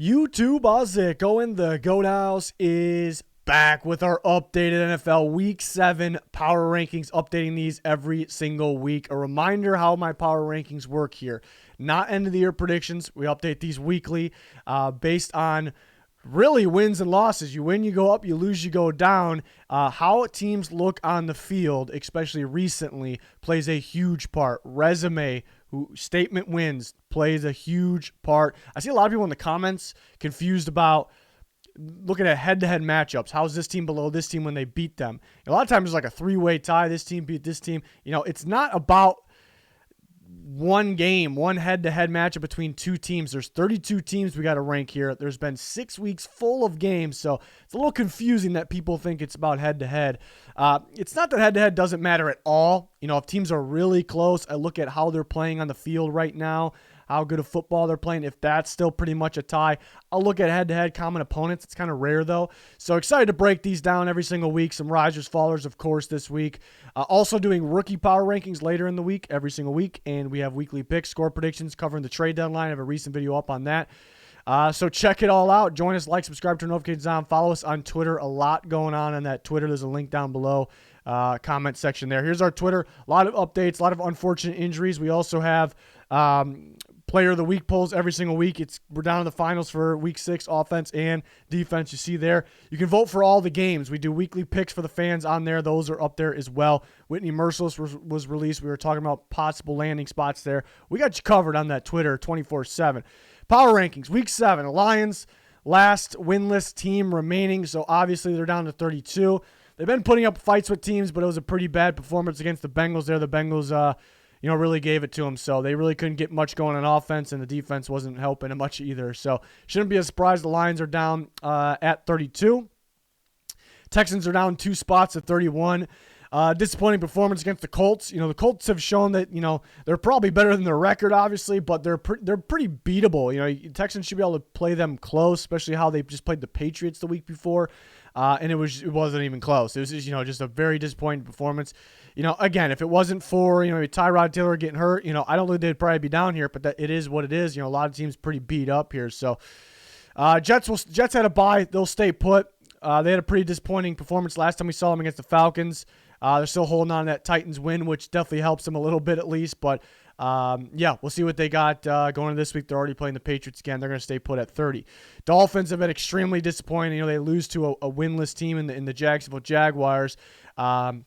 YouTube, how's it going? The Goat House is back with our updated NFL Week 7 power rankings, updating these every single week. A reminder how my power rankings work here. Not end of the year predictions. We update these weekly based on really wins and losses. You win, you go up, you lose, you go down. How teams look on the field, especially recently, plays a huge part. Resume, statement wins, plays a huge part. I see a lot of people in the comments confused about looking at head-to-head matchups. How's this team below this team when they beat them? A lot of times it's like a three-way tie. This team beat this team. It's not about one game, one head-to-head matchup between two teams. There's 32 teams we got to rank here. There's been 6 weeks full of games, so it's a little confusing that people think it's about head-to-head. It's not that head-to-head doesn't matter at all. If teams are really close, I look at how they're playing on the field right now, how good of football they're playing. If that's still pretty much a tie, I'll look at head-to-head common opponents. It's kind of rare, though. So excited to break these down every single week. Some risers, fallers, of course, this week. Also doing rookie power rankings later in the week, every single week. And we have weekly picks, score predictions, covering the trade deadline. I have a recent video up on that. So check it all out. Join us, like, subscribe, turn notifications on. Follow us on Twitter. A lot going on that Twitter. There's a link down below. Comment section there. Here's our Twitter. A lot of updates, a lot of unfortunate injuries. We also have player of the week polls every single week. We're down in the finals for week 6, offense and defense. You see there. You can vote for all the games. We do weekly picks for the fans on there. Those are up there as well. Whitney Merciless was released. We were talking about possible landing spots there. We got you covered on that Twitter 24/7. Power rankings, week 7. Lions, last winless team remaining. So obviously they're down to 32. They've been putting up fights with teams, but it was a pretty bad performance against the Bengals there. The Bengals, really gave it to them. So they really couldn't get much going on offense, and the defense wasn't helping much either. So shouldn't be a surprise the Lions are down at 32. Texans are down 2 spots at 31. Disappointing performance against the Colts. The Colts have shown that, they're probably better than their record, obviously, but they're pretty beatable. Texans should be able to play them close, especially how they just played the Patriots the week before. And it wasn't even close. It was just a very disappointing performance. Again, if it wasn't for, Tyrod Taylor getting hurt, I don't think they'd probably be down here, but it is what it is. A lot of teams pretty beat up here. So, Jets had a bye. They'll stay put. They had a pretty disappointing performance last time we saw them against the Falcons. They're still holding on to that Titans win, which definitely helps them a little bit at least. But, we'll see what they got going this week. They're already playing the Patriots again. They're going to stay put at 30. Dolphins have been extremely disappointing. They lose to a winless team in the Jacksonville Jaguars. Another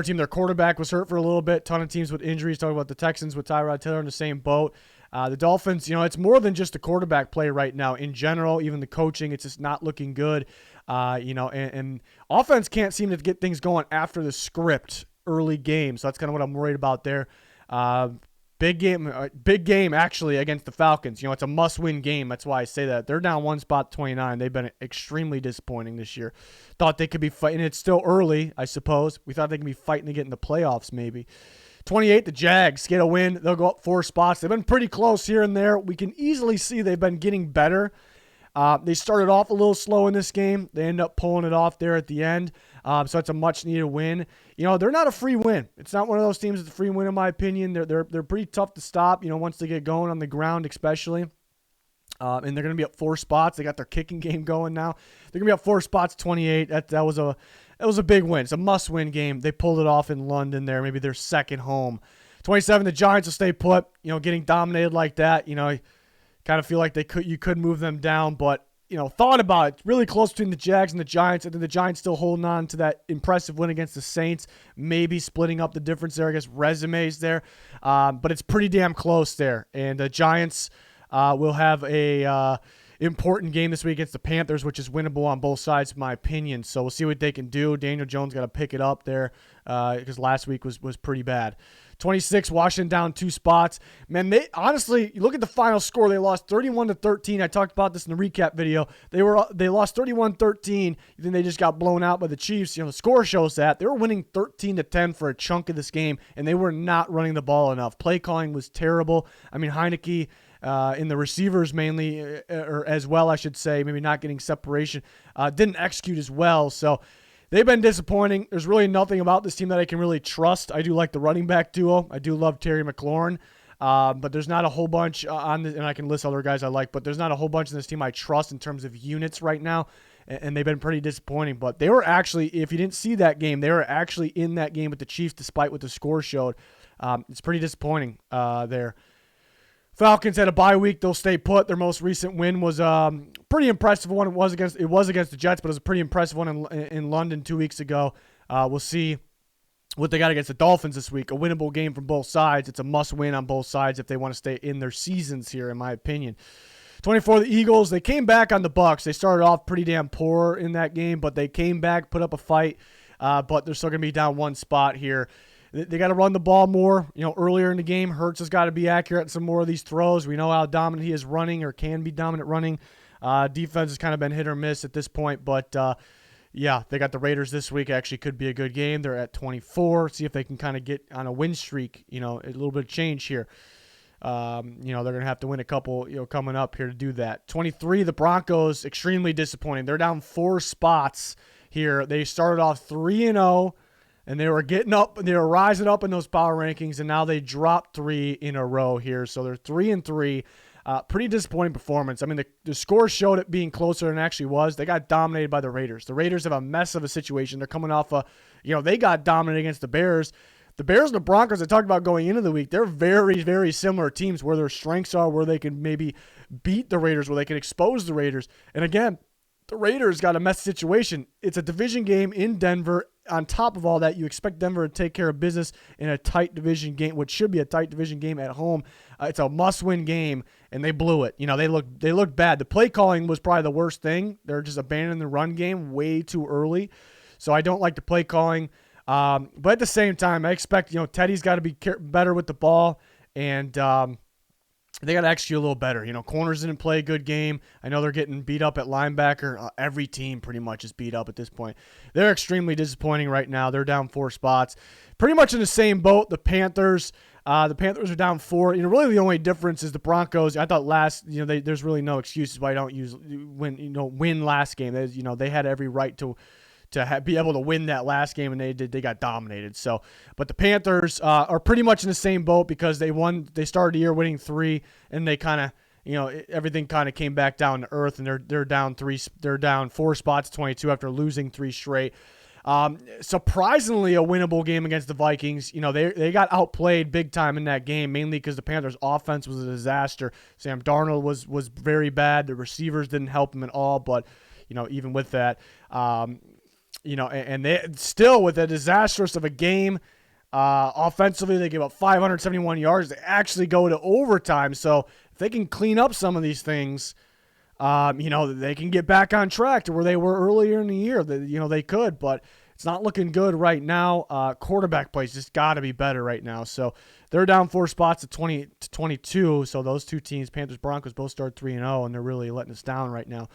team, their quarterback was hurt for a little bit. Ton of teams with injuries. Talking about the Texans with Tyrod Taylor in the same boat. The Dolphins, it's more than just the quarterback play right now. In general, even the coaching, it's just not looking good. And offense can't seem to get things going after the script early game. So that's kind of what I'm worried about there. Big game actually against the Falcons. It's a must-win game. That's why I say that. They're down 1 spot, 29. They've been extremely disappointing this year. Thought they could be fighting. It's still early, I suppose. We thought they could be fighting to get in the playoffs maybe. 28, the Jags get a win. They'll go up 4 spots. They've been pretty close here and there. We can easily see they've been getting better. They started off a little slow in this game. They end up pulling it off there at the end. So it's a much-needed win. They're not a free win. It's not one of those teams that's a free win, in my opinion. They're pretty tough to stop, once they get going on the ground especially. And they're going to be up 4 spots. They got their kicking game going now. They're going to be up 4 spots, 28. That was a big win. It's a must-win game. They pulled it off in London there, maybe their second home. 27, the Giants will stay put. Getting dominated like that, kind of feel like you could move them down, but thought about it. Really close between the Jags and the Giants. I think the Giants still holding on to that impressive win against the Saints, maybe splitting up the difference there. I guess resumes there, but it's pretty damn close there. And the Giants will have a important game this week against the Panthers, which is winnable on both sides, in my opinion. So we'll see what they can do. Daniel Jones got to pick it up there because last week was pretty bad. 26, Washington down 2 spots. Man, they honestly, you look at the final score, they lost 31-13. I talked about this in the recap video. They lost 31-13. You think they just got blown out by the Chiefs? The score shows that. They were winning 13-10 for a chunk of this game, and they were not running the ball enough. Play calling was terrible. I mean, Heineke in the receivers mainly, or as well, I should say, maybe not getting separation, didn't execute as well. So they've been disappointing. There's really nothing about this team that I can really trust. I do like the running back duo. I do love Terry McLaurin. But there's not a whole bunch on this, and I can list other guys I like, but there's not a whole bunch in this team I trust in terms of units right now, and they've been pretty disappointing. But they were actually, if you didn't see that game, they were actually in that game with the Chiefs despite what the score showed. It's pretty disappointing there. Falcons had a bye week. They'll stay put. Their most recent win was pretty impressive one. It was against the Jets, but it was a pretty impressive one in London 2 weeks ago. We'll see what they got against the Dolphins this week. A winnable game from both sides. It's a must-win on both sides if they want to stay in their seasons here, in my opinion. 24, the Eagles. They came back on the Bucs. They started off pretty damn poor in that game, but they came back, put up a fight, but they're still going to be down one spot here. They got to run the ball more. Earlier in the game, Hurts has got to be accurate in some more of these throws. We know how dominant he is running, or can be dominant running. Defense has kind of been hit or miss at this point, but yeah, they got the Raiders this week. Actually could be a good game. They're at 24. See if they can kind of get on a win streak, a little bit of change here. They're going to have to win a couple, coming up here to do that. 23, the Broncos, extremely disappointing. They're down 4 spots here. They started off 3-0. And they were getting up, they were rising up in those power rankings, and now they dropped 3 in a row here. So they're 3-3. Pretty disappointing performance. I mean, the score showed it being closer than it actually was. They got dominated by the Raiders. The Raiders have a mess of a situation. They're coming off they got dominated against the Bears. The Bears and the Broncos, I talked about going into the week, they're very, very similar teams where their strengths are, where they can maybe beat the Raiders, where they can expose the Raiders. And again, the Raiders got a mess situation. It's a division game in Denver. On top of all that, you expect Denver to take care of business in a tight division game, which should be a tight division game at home. It's a must-win game, and they blew it. They looked bad. The play calling was probably the worst thing. They're just abandoning the run game way too early. So I don't like the play calling. But at the same time, I expect Teddy's got to be better with the ball, and they got to execute a little better. Corners didn't play a good game. I know they're getting beat up at linebacker. Every team pretty much is beat up at this point. They're extremely disappointing right now. They're down 4 spots. Pretty much in the same boat, the Panthers. The Panthers are down 4. Really the only difference is the Broncos. I thought there's really no excuses why I don't win last game. They had every right to be able to win that last game, and they got dominated. So, but the Panthers are pretty much in the same boat because they started the year winning 3, and they kind of, everything kind of came back down to earth, and they're down 4 spots, 22 after losing 3 straight. Surprisingly, a winnable game against the Vikings. They got outplayed big time in that game, mainly because the Panthers' offense was a disaster. Sam Darnold was very bad. The receivers didn't help him at all, but even with that. And they still, with a disastrous of a game, offensively, they give up 571 yards. They actually go to overtime. So if they can clean up some of these things, they can get back on track to where they were earlier in the year. They could, but it's not looking good right now. Quarterback play just got to be better right now. So they're down 4 spots at 20 to 22. So those two teams, Panthers, Broncos, both start 3-0, and they're really letting us down right now.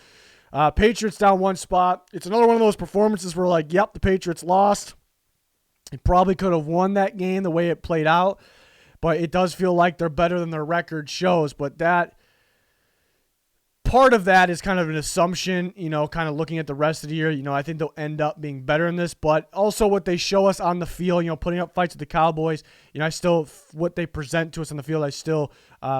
Patriots down 1 spot. It's another one of those performances where yep, the Patriots lost. They probably could have won that game the way it played out, but it does feel like they're better than their record shows. But that part of that is kind of an assumption, kind of looking at the rest of the year. I think they'll end up being better in this, but also what they show us on the field, putting up fights with the Cowboys, what they present to us on the field, I still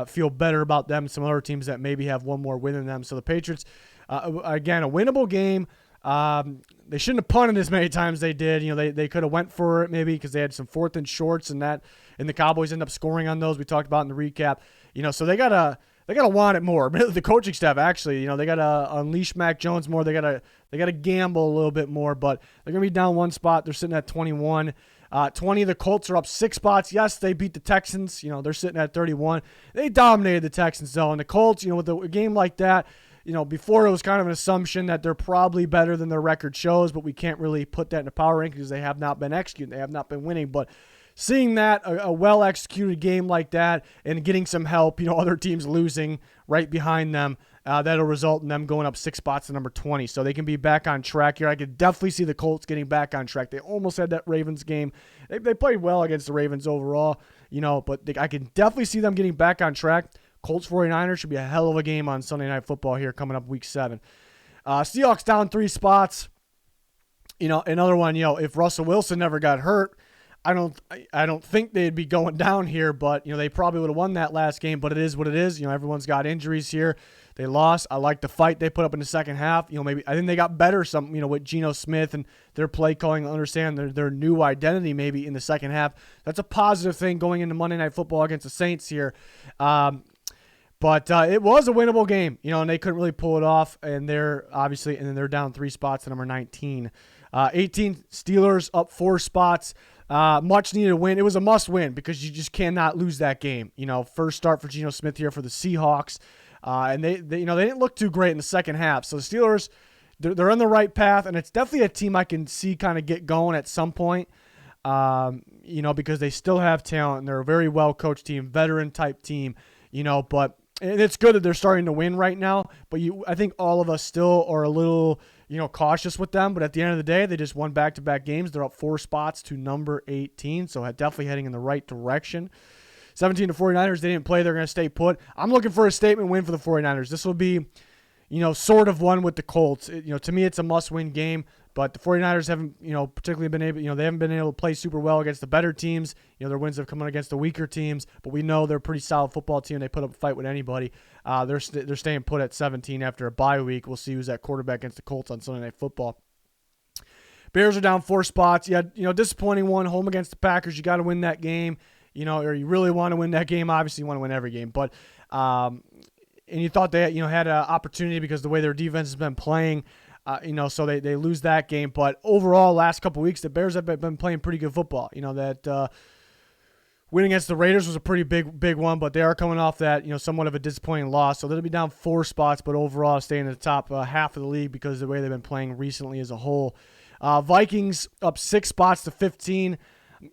feel better about them and some other teams that maybe have one more win than them. So the Patriots, again, a winnable game. They shouldn't have punted as many times they did. They could have went for it maybe because they had some 4th and shorts and the Cowboys end up scoring on those. We talked about in the recap. So they gotta want it more. The coaching staff actually, they gotta unleash Mac Jones more. They gotta gamble a little bit more. But they're gonna be down 1 spot. They're sitting at 21. 20, the Colts are up 6 spots. Yes, they beat the Texans. They're sitting at 31. They dominated the Texans though, and the Colts, with a game like that. Before it was kind of an assumption that they're probably better than their record shows, but we can't really put that in the power ranking because they have not been executing. They have not been winning. But seeing that, a well-executed game like that and getting some help, other teams losing right behind them, that'll result in them going up 6 spots to number 20. So they can be back on track here. I could definitely see the Colts getting back on track. They almost had that Ravens game. They played well against the Ravens overall, but I can definitely see them getting back on track. Colts 49ers should be a hell of a game on Sunday Night Football here coming up week 7. Seahawks down 3 spots. Another one, if Russell Wilson never got hurt, I don't think they'd be going down here, but they probably would have won that last game. But it is what it is. Everyone's got injuries here. They lost. I like the fight they put up in the second half. Maybe I think they got better with Geno Smith and their play calling. Understand their new identity maybe in the second half. That's a positive thing going into Monday Night Football against the Saints here. But it was a winnable game, and they couldn't really pull it off. And they're down 3 spots to number 19. 18 Steelers up 4 spots. Much needed win. It was a must win because you just cannot lose that game. First start for Geno Smith here for the Seahawks. And they didn't look too great in the second half. So the Steelers, they're on the right path, and it's definitely a team I can see kind of get going at some point. Because they still have talent and they're a very well coached team, veteran type team. But it's good that they're starting to win right now. But I think all of us still are a little cautious with them. But at the end of the day, they just won back-to-back games. They're up 4 spots to number 18, so definitely heading in the right direction. 17 to 49ers, they didn't play. They're going to stay put. I'm looking for a statement win for the 49ers. This will be, sort of one with the Colts. To me, it's a must-win game, but the 49ers haven't, particularly been able, they haven't been able to play super well against the better teams. Their wins have come out against the weaker teams, but we know they're a pretty solid football team. They put up a fight with anybody. They're staying put at 17 after a bye week. We'll see who's at quarterback against the Colts on Sunday Night Football. Bears are down 4 spots. Disappointing one, home against the Packers. You got to win that game. Or you really want to win that game. Obviously, you want to win every game. But, and you thought they had an opportunity because the way their defense has been playing, so they lose that game. But overall, last couple of weeks, the Bears have been playing pretty good football. That win against the Raiders was a pretty big one, but they are coming off that, somewhat of a disappointing loss. So they'll be down 4 spots, but overall staying in the top half of the league because of the way they've been playing recently as a whole. Vikings up 6 spots to 15.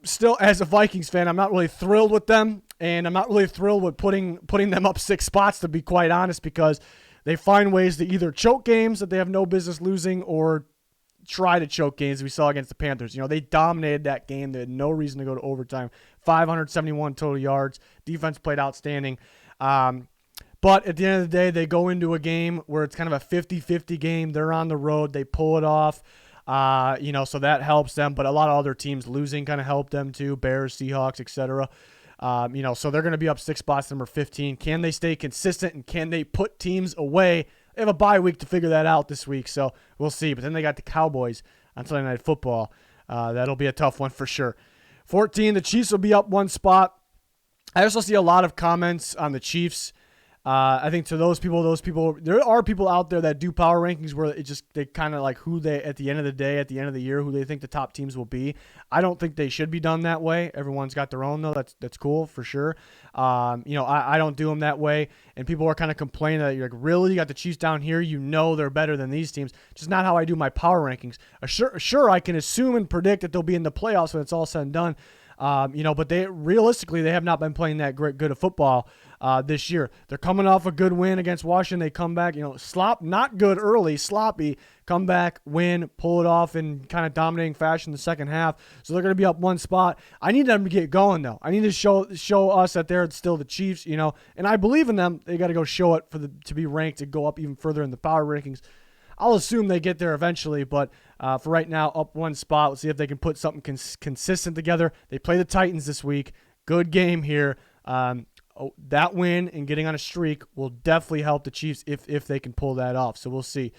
Still, as a Vikings fan, I'm not really thrilled with them, and I'm not really thrilled with putting them up 6 spots, to be quite honest, because they find ways to either choke games that they have no business losing or try to choke games we saw against the Panthers. They dominated that game. They had no reason to go to overtime. 571 total yards. Defense played outstanding. But at the end of the day, they go into a game where it's kind of a 50-50 game. They're on the road. They pull it off. So that helps them, but a lot of other teams losing kind of help them too. Bears, Seahawks, etc. So they're going to be up 6 spots, number 15. Can they stay consistent and can they put teams away? They have a bye week to figure that out this week, so we'll see. But then they got the Cowboys on Sunday Night Football. That'll be a tough one for sure. 14, the Chiefs will be up 1 spot. I also see a lot of comments on the Chiefs. I think to those people, there are people out there that do power rankings where they kind of like who they, at the end of the day, at the end of the year, who they think the top teams will be. I don't think they should be done that way. Everyone's got their own, though. That's cool for sure. I don't do them that way. And people are kind of complaining that you're like, really? You got the Chiefs down here? They're better than these teams. Just not how I do my power rankings. Sure, I can assume and predict that they'll be in the playoffs when it's all said and done. But they have not been playing that good of football this year. They're coming off a good win against Washington. They come back, not good early, sloppy, come back, win, pull it off in kind of dominating fashion in the second half. So they're going to be up 1 spot. I need them to get going, though. I need to show us that they're still the Chiefs, and I believe in them. They got to go show it to be ranked and go up even further in the power rankings. I'll assume they get there eventually, but for right now, up 1 spot. Let's see if they can put something consistent together. They play the Titans this week. Good game here. That win and getting on a streak will definitely help the Chiefs if they can pull that off. So we'll see.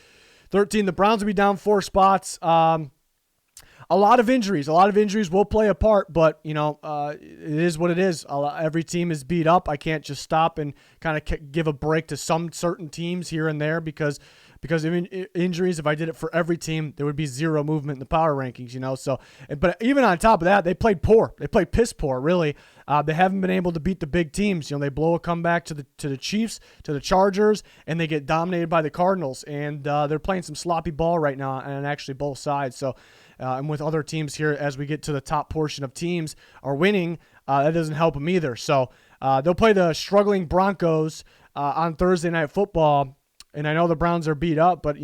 13, the Browns will be down 4 spots. A lot of injuries. A lot of injuries will play a part, but, it is what it is. Every team is beat up. I can't just stop and kind of give a break to some certain teams here and there because of injuries. If I did it for every team, there would be zero movement in the power rankings, So, but even on top of that, they played poor. They played piss poor, really. They haven't been able to beat the big teams. They blow a comeback to the Chiefs, to the Chargers, and they get dominated by the Cardinals. And they're playing some sloppy ball right now, and actually both sides. So, and with other teams here, as we get to the top portion of teams are winning, that doesn't help them either. So they'll play the struggling Broncos on Thursday Night Football. And I know the Browns are beat up, but,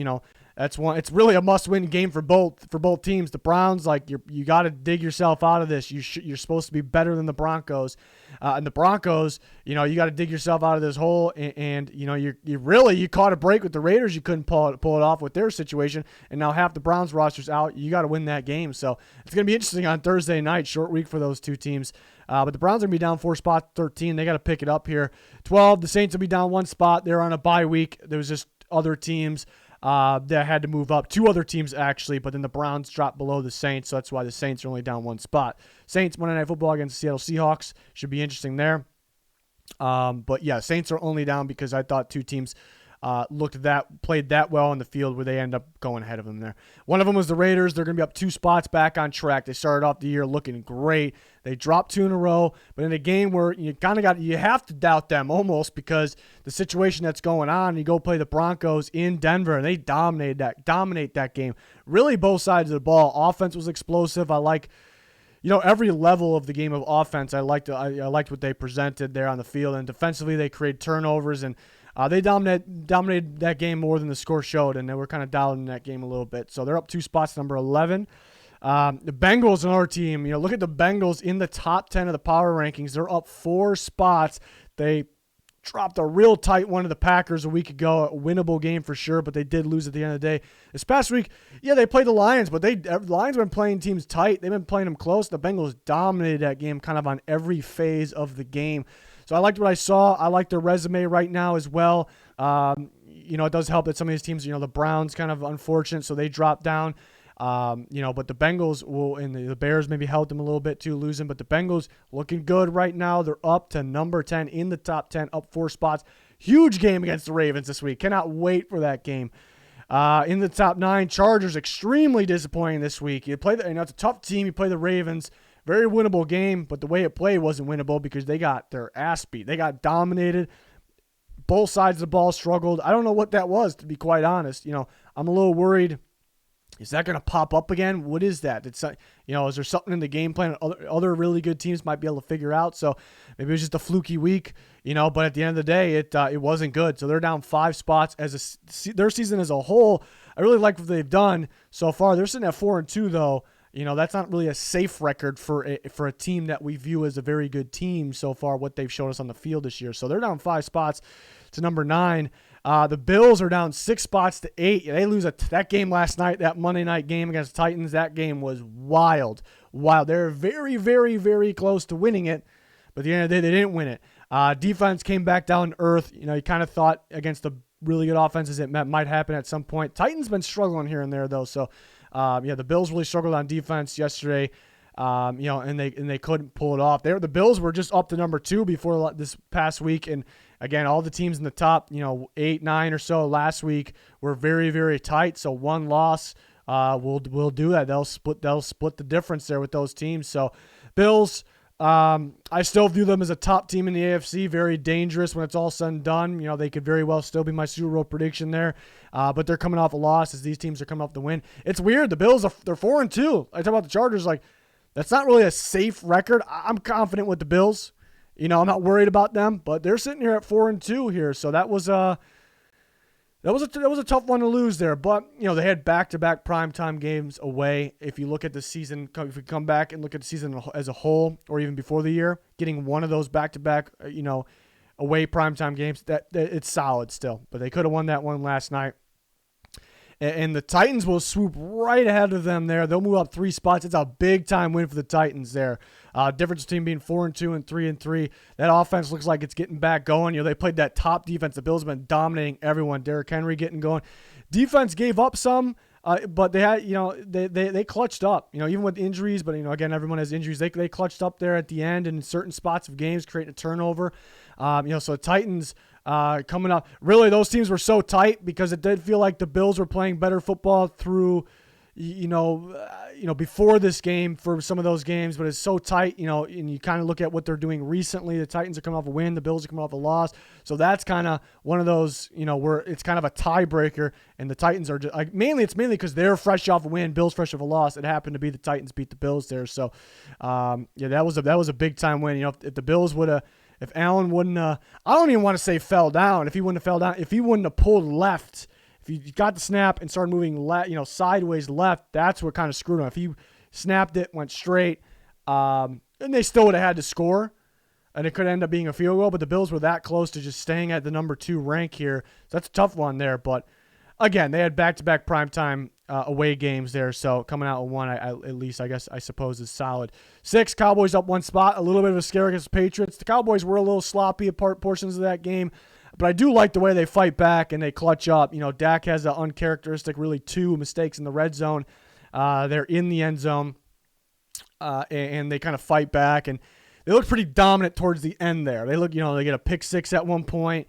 That's one. It's really a must-win game for both teams. The Browns, like you got to dig yourself out of this. You're supposed to be better than the Broncos, and the Broncos, you got to dig yourself out of this hole. And you caught a break with the Raiders. You couldn't pull it off with their situation, and now half the Browns roster's out. You got to win that game. So it's gonna be interesting on Thursday night. Short week for those two teams. But the Browns are going to be down 4 spots, 13. They got to pick it up here. 12, the Saints will be down 1 spot. They're on a bye week. There was just other teams that had to move up. 2 other teams, actually, but then the Browns dropped below the Saints, so that's why the Saints are only down 1 spot. Saints, Monday Night Football against the Seattle Seahawks. Should be interesting there. But, yeah, Saints are only down because I thought 2 teams played that well in the field where they end up going ahead of them there. One of them was the Raiders. They're going to be up 2 spots back on track. They started off the year looking great. They dropped 2 in a row, but in a game where you have to doubt them almost because the situation that's going on, you go play the Broncos in Denver and they dominate that game. Really both sides of the ball. Offense was explosive. I like every level of the game of offense. I liked what they presented there on the field, and defensively they created turnovers and they dominated that game more than the score showed, and they were kind of doubting that game a little bit. So they're up 2 spots, number 11. The Bengals, another team. Look at the Bengals in the top 10 of the power rankings. They're up 4 spots. They dropped a real tight one to the Packers a week ago. A winnable game for sure, but they did lose at the end of the day. This past week, they played the Lions, but the Lions have been playing teams tight. They've been playing them close. The Bengals dominated that game kind of on every phase of the game. So I liked what I saw. I like their resume right now as well. It does help that some of these teams, the Browns kind of unfortunate, so they dropped down. But the Bengals and the Bears maybe helped them a little bit too, losing. But the Bengals looking good right now. They're up to number 10 in the top 10, up 4 spots. Huge game against the Ravens this week. Cannot wait for that game. In the top 9, Chargers extremely disappointing this week. It's a tough team. You play the Ravens. Very winnable game, but the way it played wasn't winnable because they got their ass beat. They got dominated. Both sides of the ball struggled. I don't know what that was, to be quite honest. I'm a little worried. Is that going to pop up again? What is that? Is there something in the game plan other really good teams might be able to figure out? So maybe it was just a fluky week, but at the end of the day, it wasn't good. So they're down 5 spots their season as a whole. I really like what they've done so far. They're sitting at 4-2 though. That's not really a safe record for a team that we view as a very good team so far, what they've shown us on the field this year. So they're down 5 spots to number 9. The Bills are down 6 spots to 8. They lose that game last night, that Monday night game against the Titans. That game was wild. They're very, very, very close to winning it, but at the end of the day, they didn't win it. Defense came back down to earth. You kind of thought against the really good offenses it might happen at some point. Titans been struggling here and there, though, so the Bills really struggled on defense yesterday, and they couldn't pull it off. The Bills were just up to number 2 before this past week, and again, all the teams in the top, 8, 9 or so last week were very, very tight. So one loss will do that. They'll split the difference there with those teams. So Bills, I still view them as a top team in the AFC, very dangerous when it's all said and done. They could very well still be my Super Bowl prediction there, but they're coming off a loss as these teams are coming off the win. It's weird. The Bills, they're 4-2. I talk about the Chargers, that's not really a safe record. I'm confident with the Bills. I'm not worried about them, but they're sitting here at 4-2 here, so that was a tough one to lose there. But they had back-to-back primetime games away. If you look at the season, if we come back and look at the season as a whole, or even before the year, getting one of those back-to-back, away primetime games, that it's solid still. But they could have won that one last night. And the Titans will swoop right ahead of them there. They'll move up 3 spots. It's a big-time win for the Titans there. Difference between being 4-2 and 3-3. That offense looks like it's getting back going. They played that top defense. The Bills have been dominating everyone. Derrick Henry getting going. Defense gave up some, but they had, they clutched up. Even with injuries. But again, everyone has injuries. They clutched up there at the end and in certain spots of games, creating a turnover. So the Titans. Coming up, really, those teams were so tight because it did feel like the Bills were playing better football through, before this game for some of those games. But it's so tight, and you kind of look at what they're doing recently. The Titans are coming off a win, the Bills are coming off a loss. So that's kind of one of those, where it's kind of a tiebreaker, and the Titans are just mainly because they're fresh off a win, Bills fresh off a loss. It happened to be the Titans beat the Bills there. So, that was a big time win. If the Bills would have. If Allen wouldn't, I don't even want to say fell down. If he wouldn't have fell down, if he wouldn't have pulled left, If he got the snap and started moving sideways left, that's what kind of screwed him. If he snapped it, went straight, and they still would have had to score, and it could end up being a field goal, but the Bills were that close to just staying at the number 2 rank here. So that's a tough one there, but again, they had back-to-back primetime away games there, so coming out with one, at least, I suppose, is solid. 6, Cowboys up 1 spot, a little bit of a scare against the Patriots. The Cowboys were a little sloppy at portions of that game, but I do like the way they fight back and they clutch up. Dak has an uncharacteristic, really 2 mistakes in the red zone. They're in the end zone, and they kind of fight back, and they look pretty dominant towards the end there. They look, they get a pick 6 at one point,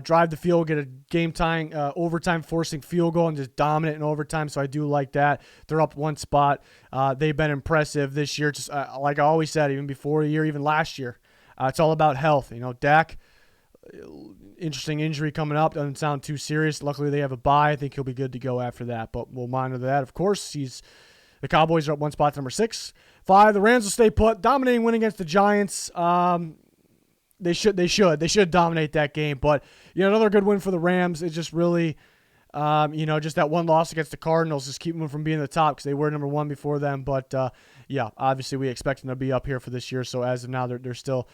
drive the field, get a game-tying, overtime forcing field goal, and just dominant in overtime. So I do like that. They're up 1 spot. They've been impressive this year. Just like I always said, even before the year, even last year, it's all about health. Dak, interesting injury coming up. Doesn't sound too serious. Luckily, they have a bye. I think he'll be good to go after that. But we'll monitor that. Of course, the Cowboys are up 1 spot to number 6. 5, the Rams will stay put. Dominating win against the Giants. They should dominate that game. But another good win for the Rams. It's just really, just that one loss against the Cardinals just keeping them from being the top because they were number 1 before them. But obviously we expect them to be up here for this year. So as of now, they're still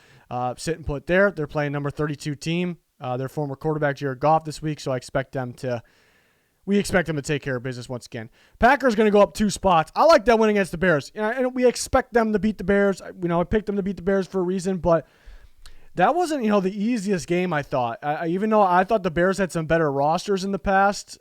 sitting put there. They're playing number 32 team. Their former quarterback Jared Goff this week. So we expect them to take care of business once again. Packers going to go up 2 spots. I like that win against the Bears. And we expect them to beat the Bears. I picked them to beat the Bears for a reason, but that wasn't, the easiest game, I thought. Even though I thought the Bears had some better rosters in the past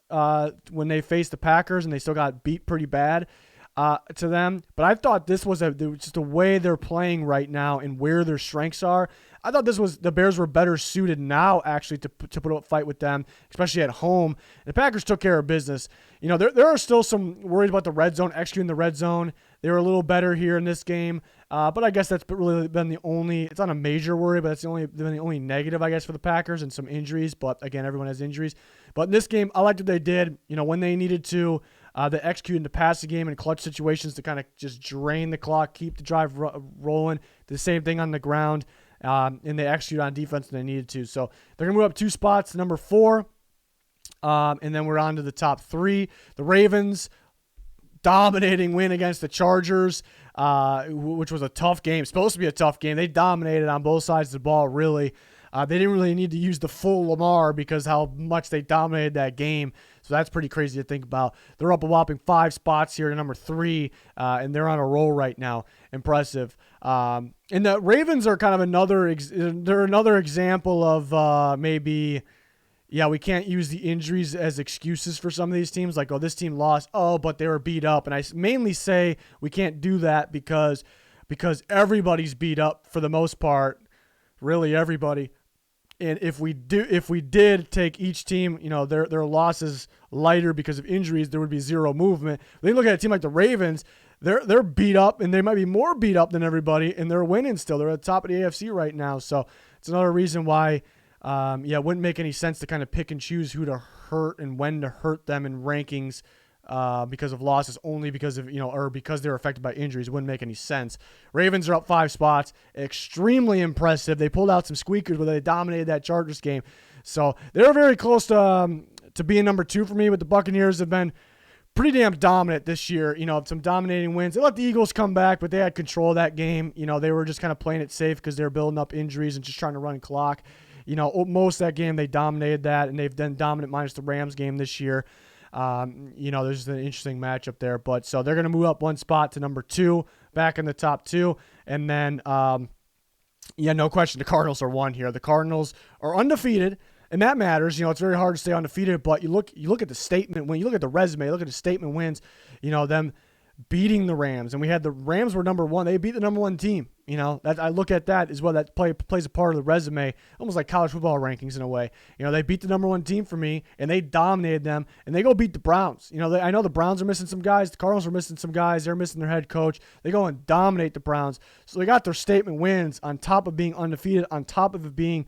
when they faced the Packers, and they still got beat pretty bad to them. But I thought this was just the way they're playing right now and where their strengths are. I thought the Bears were better suited now, actually, to put up a fight with them, especially at home. The Packers took care of business. There are still some worries about the red zone, executing the red zone. They were a little better here in this game, but I guess that's really been the only. It's not a major worry, but that's been the only negative, I guess, for the Packers, and some injuries. But again, everyone has injuries. But in this game, I liked what they did. When they needed to, they executed the passing game in clutch situations to kind of just drain the clock, keep the drive rolling. The same thing on the ground. And they execute on defense when they needed to. So they're going to move up 2 spots to number 4. And then we're on to the top 3. The Ravens, dominating win against the Chargers, which was a tough game. Supposed to be a tough game. They dominated on both sides of the ball, really. They didn't really need to use the full Lamar because how much they dominated that game. So that's pretty crazy to think about. They're up a whopping 5 spots here to number 3, and they're on a roll right now. Impressive. And the Ravens are kind of another example of maybe, we can't use the injuries as excuses for some of these teams. Like, this team lost. But they were beat up. And I mainly say we can't do that because everybody's beat up for the most part. Really everybody. And if we did take each team, their losses lighter because of injuries, there would be 0 movement. Then you look at a team like the Ravens, they're beat up, and they might be more beat up than everybody, and they're winning still. They're at the top of the AFC right now. So it's another reason why, it wouldn't make any sense to kind of pick and choose who to hurt and when to hurt them in rankings. Because of losses, only because of, or because they're affected by injuries. It wouldn't make any sense. Ravens are up 5 spots. Extremely impressive. They pulled out some squeakers where they dominated that Chargers game. So they're very close to being number 2 for me, but the Buccaneers have been pretty damn dominant this year. Some dominating wins. They let the Eagles come back, but they had control of that game. They were just kind of playing it safe because they were building up injuries and just trying to run clock. Most of that game, they dominated that, and they've done dominant minus the Rams game this year. There's an interesting matchup there, but so they're going to move up 1 spot to number 2, back in the top 2. And then, no question, the Cardinals are 1 here. The Cardinals are undefeated, and that matters. It's very hard to stay undefeated, but you look at the statement, when you look at the resume, look at the statement wins, them beating the Rams, and the Rams were number 1. They beat the number 1 team. That I look at that as well. That plays a part of the resume, almost like college football rankings in a way. They beat the number 1 team for me, and they dominated them, and they go beat the Browns. I know the Browns are missing some guys. The Cardinals are missing some guys. They're missing their head coach. They go and dominate the Browns. So they got their statement wins on top of being undefeated, on top of it being.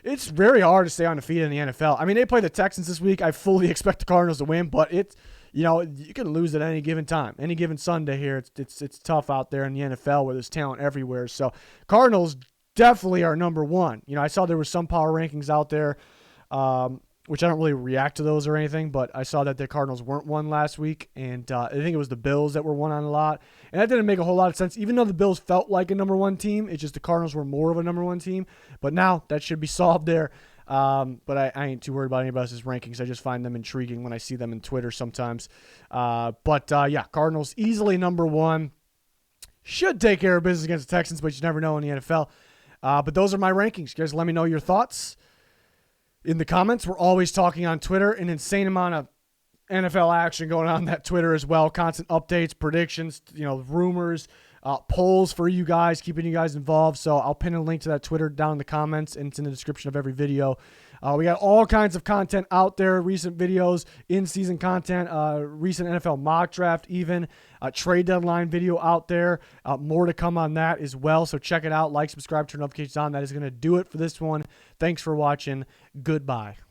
It's very hard to stay undefeated in the NFL. I mean, they play the Texans this week. I fully expect the Cardinals to win, but it's. You can lose at any given time, any given Sunday here. It's tough out there in the NFL where there's talent everywhere. So Cardinals definitely are number 1. I saw there was some power rankings out there which I don't really react to those or anything, but I saw that the Cardinals weren't one last week, and I think it was the Bills that were one on a lot. And that didn't make a whole lot of sense, even though the Bills felt like a number one team. It's just the Cardinals were more of a number one team. But now that should be solved there. But I ain't too worried about anybody else's rankings. I just find them intriguing when I see them in Twitter sometimes. Yeah, Cardinals easily number one. Should take care of business against the Texans, but you never know in the NFL. But those are my rankings. You guys let me know your thoughts in the comments. We're always talking on Twitter. An insane amount of NFL action going on that Twitter as well. Constant updates, predictions, rumors, polls for you guys, keeping you guys involved. So I'll pin a link to that Twitter down in the comments, and it's in the description of every video. We got all kinds of content out there, recent videos, in-season content, recent NFL mock draft even, trade deadline video out there. More to come on that as well. So check it out. Like, subscribe, turn notifications on. That is going to do it for this one. Thanks for watching. Goodbye.